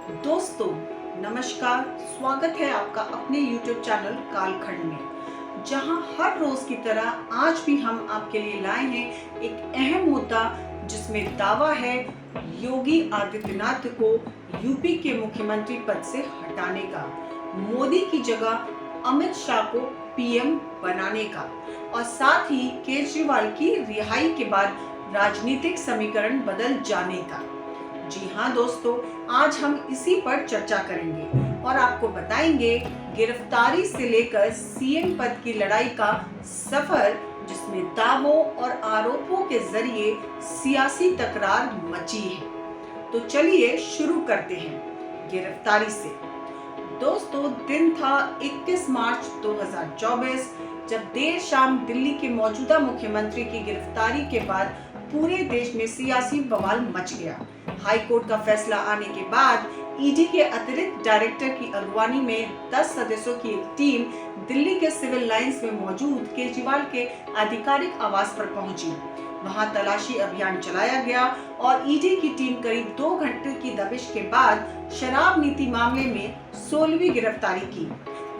दोस्तों नमस्कार। स्वागत है आपका अपने YouTube चैनल कालखंड में, जहां हर रोज की तरह आज भी हम आपके लिए लाए हैं एक अहम मुद्दा, जिसमें दावा है योगी आदित्यनाथ को यूपी के मुख्यमंत्री पद से हटाने का, मोदी की जगह अमित शाह को पीएम बनाने का और साथ ही केजरीवाल की रिहाई के बाद राजनीतिक समीकरण बदल जाने का। जी हाँ दोस्तों, आज हम इसी पर चर्चा करेंगे और आपको बताएंगे गिरफ्तारी से लेकर सीएम पद की लड़ाई का सफर, जिसमें दावों और आरोपों के जरिए सियासी तकरार मची है। तो चलिए शुरू करते हैं गिरफ्तारी से। दोस्तों, दिन था 21 मार्च 2024, जब देर शाम दिल्ली के मौजूदा मुख्यमंत्री की गिरफ्तारी के बाद पूरे देश में सियासी बवाल मच गया। हाई कोर्ट का फैसला आने के बाद ईडी के अतिरिक्त डायरेक्टर की अगवानी में 10 सदस्यों की एक टीम दिल्ली के सिविल लाइंस में मौजूद केजरीवाल के आधिकारिक आवास पर पहुंची। वहां तलाशी अभियान चलाया गया और ईडी की टीम करीब 2 घंटे की दबिश के बाद शराब नीति मामले में 16वीं गिरफ्तारी की,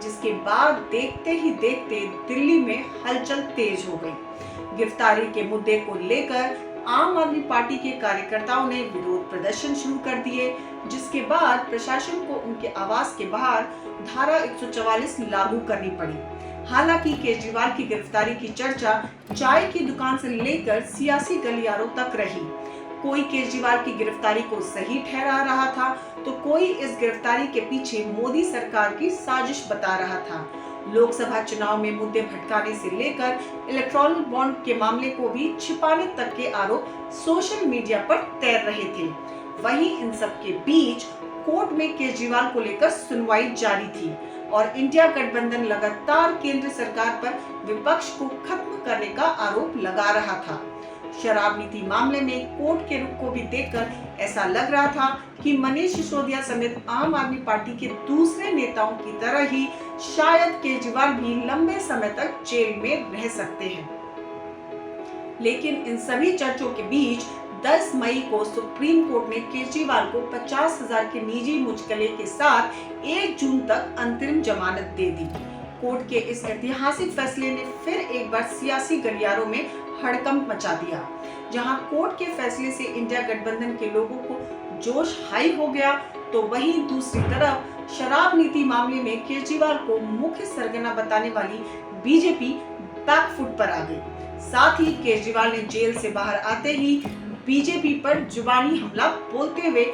जिसके बाद देखते ही देखते दिल्ली में हलचल तेज हो गई। गिरफ्तारी के मुद्दे को लेकर आम आदमी पार्टी के कार्यकर्ताओं ने विरोध प्रदर्शन शुरू कर दिए, जिसके बाद प्रशासन को उनके आवास के बाहर धारा 144 लागू करनी पड़ी। हालांकि केजरीवाल की गिरफ्तारी की चर्चा चाय की दुकान से लेकर सियासी गलियारों तक रही। कोई केजरीवाल की गिरफ्तारी को सही ठहरा रहा था, तो कोई इस गिरफ्तारी के पीछे मोदी सरकार की साजिश बता रहा था। लोकसभा चुनाव में मुद्दे भटकाने से लेकर इलेक्टोरल बॉन्ड के मामले को भी छिपाने तक के आरोप सोशल मीडिया पर तैर रहे थे। वहीं इन सब के बीच कोर्ट में केजरीवाल को लेकर सुनवाई जारी थी और इंडिया गठबंधन लगातार केंद्र सरकार पर विपक्ष को खत्म करने का आरोप लगा रहा था। शराब नीति मामले में कोर्ट के रुख को भी देखकर ऐसा लग रहा था कि मनीष सिसोदिया समेत आम आदमी पार्टी के दूसरे नेताओं की तरह ही शायद केजरीवाल भी लंबे समय तक जेल में रह सकते हैं। लेकिन इन सभी चर्चों के बीच 10 मई को सुप्रीम कोर्ट ने केजरीवाल को 50,000 के निजी मुचलके के साथ 1 जून तक अंतरिम जमानत दे दी। कोर्ट के इस ऐतिहासिक फैसले ने फिर एक बार सियासी गलियारों में हड़कंप मचा दिया। जहां कोर्ट के फैसले से इंडिया गठबंधन के लोगों को जोश हाई हो गया, तो वहीं दूसरी तरफ शराब नीति मामले में केजरीवाल को मुख्य सरगना बताने वाली बीजेपी बैकफुट पर आ गई। साथ ही केजरीवाल ने जेल से बाहर आते ही बीजेपी पर जुबानी हमला बोलते हुए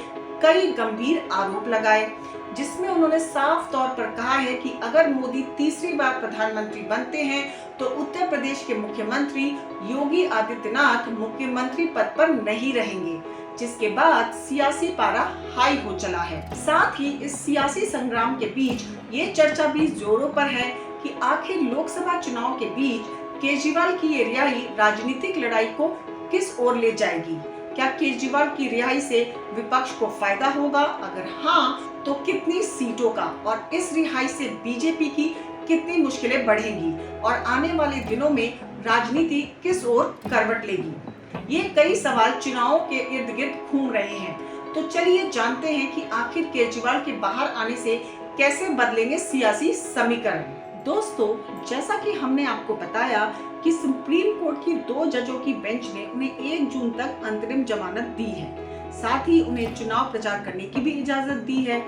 कई गंभीर आरोप लगाए, जिसमें उन्होंने साफ तौर पर कहा है कि अगर मोदी तीसरी बार प्रधानमंत्री बनते हैं तो उत्तर प्रदेश के मुख्यमंत्री योगी आदित्यनाथ मुख्यमंत्री पद पर नहीं रहेंगे, जिसके बाद सियासी पारा हाई हो चला है। साथ ही इस सियासी संग्राम के बीच ये चर्चा भी जोरों पर है कि आखिर लोकसभा चुनाव के बीच केजरीवाल की ये रिहाई राजनीतिक लड़ाई को किस ओर ले जाएगी। क्या केजरीवाल की रिहाई से विपक्ष को फायदा होगा? अगर हाँ, तो कितनी सीटों का? और इस रिहाई से बीजेपी की कितनी मुश्किलें बढ़ेंगी और आने वाले दिनों में राजनीति किस ओर करवट लेगी? ये कई सवाल चुनावों के इर्द गिर्द घूम रहे हैं। तो चलिए जानते हैं कि आखिर केजरीवाल के बाहर आने से कैसे बदलेंगे सियासी समीकरण। दोस्तों, जैसा कि हमने आपको बताया कि सुप्रीम कोर्ट की 2 जजों की बेंच ने उन्हें 1 जून तक अंतरिम जमानत दी है। साथ ही उन्हें चुनाव प्रचार करने की भी इजाजत दी है।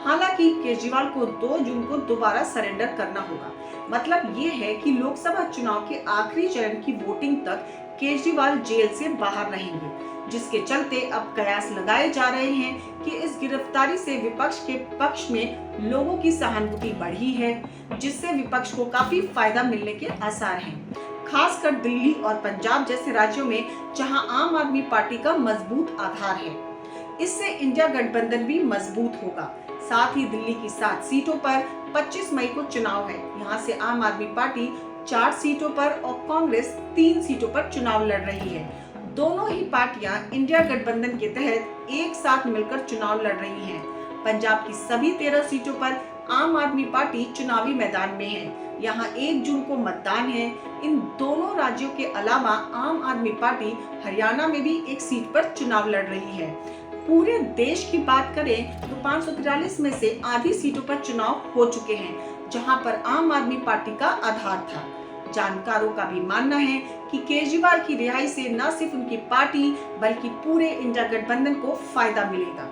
हालांकि केजरीवाल को 2 जून को दोबारा सरेंडर करना होगा। मतलब ये है कि लोकसभा चुनाव के आखिरी चरण की वोटिंग तक केजरीवाल जेल से बाहर रहेंगे, जिसके चलते अब कयास लगाए जा रहे हैं कि इस गिरफ्तारी से विपक्ष के पक्ष में लोगों की सहानुभूति बढ़ी है, जिससे विपक्ष को काफी फायदा मिलने के आसार हैं। खासकर दिल्ली और पंजाब जैसे राज्यों में, जहां आम आदमी पार्टी का मजबूत आधार है। इससे इंडिया गठबंधन भी मजबूत होगा। साथ ही दिल्ली की 7 सीटों पर 25 मई को चुनाव है। यहाँ से आम आदमी पार्टी 4 सीटों पर और कांग्रेस 3 सीटों पर चुनाव लड़ रही है। दोनों ही पार्टियां इंडिया गठबंधन के तहत एक साथ मिलकर चुनाव लड़ रही हैं। पंजाब की सभी 13 सीटों पर आम आदमी पार्टी चुनावी मैदान में है। यहाँ 1 जून को मतदान है। इन दोनों राज्यों के अलावा आम आदमी पार्टी हरियाणा में भी एक सीट पर चुनाव लड़ रही है। पूरे देश की बात करें तो 543 में से आधी सीटों पर चुनाव हो चुके हैं, जहां पर आम आदमी पार्टी का आधार था। जानकारों का भी मानना है कि केजरीवाल की रिहाई से न सिर्फ उनकी पार्टी बल्कि पूरे इंडिया गठबंधन को फायदा मिलेगा।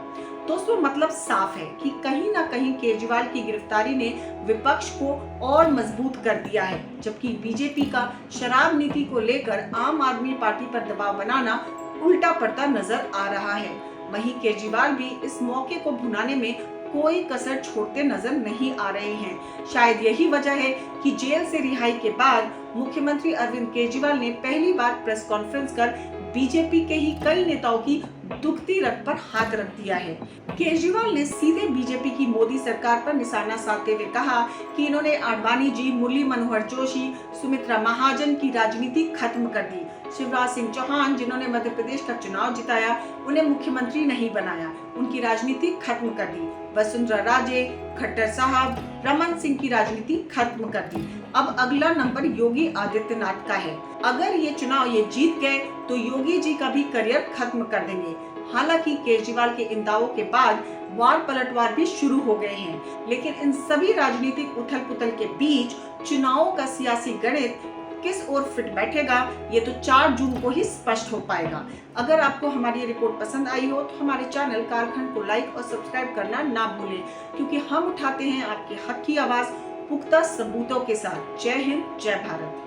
दोस्तों, मतलब साफ है कि कहीं ना कहीं केजरीवाल की गिरफ्तारी ने विपक्ष को और मजबूत कर दिया है, जबकि बीजेपी का शराब नीति को लेकर आम आदमी पार्टी पर दबाव बनाना उल्टा पड़ता नजर आ रहा है। वहीं केजरीवाल भी इस मौके को भुनाने में कोई कसर छोड़ते नजर नहीं आ रहे हैं। शायद यही वजह है कि जेल से रिहाई के बाद मुख्यमंत्री अरविंद केजरीवाल ने पहली बार प्रेस कॉन्फ्रेंस कर बीजेपी के ही कई नेताओं की दुखती रग पर हाथ रख दिया है। केजरीवाल ने सीधे बीजेपी की मोदी सरकार पर निशाना साधते हुए कहा कि इन्होंने आडवाणी जी, मुरली मनोहर जोशी, सुमित्रा महाजन की राजनीति खत्म कर दी। शिवराज सिंह चौहान, जिन्होंने मध्य प्रदेश का चुनाव जिताया, उन्हें मुख्यमंत्री नहीं बनाया, उनकी राजनीति खत्म कर दी। वसुंधरा राजे, खट्टर साहब, रमन सिंह की राजनीति खत्म कर दी। अब अगला नंबर योगी आदित्यनाथ का है। अगर ये चुनाव ये जीत गए तो योगी जी का भी करियर खत्म कर देंगे। हालांकि केजरीवाल के इन दावों के बाद वार पलटवार भी शुरू हो गए हैं, लेकिन इन सभी राजनीतिक उथल पुथल के बीच चुनावों का सियासी गणित किस ओर फिट बैठेगा, ये तो 4 जून को ही स्पष्ट हो पाएगा। अगर आपको हमारी ये रिपोर्ट पसंद आई हो तो हमारे चैनल कालखंड को लाइक और सब्सक्राइब करना ना भूलें, क्योंकि हम उठाते हैं आपके हक की आवाज पुख्ता सबूतों के साथ। जय हिंद, जय भारत।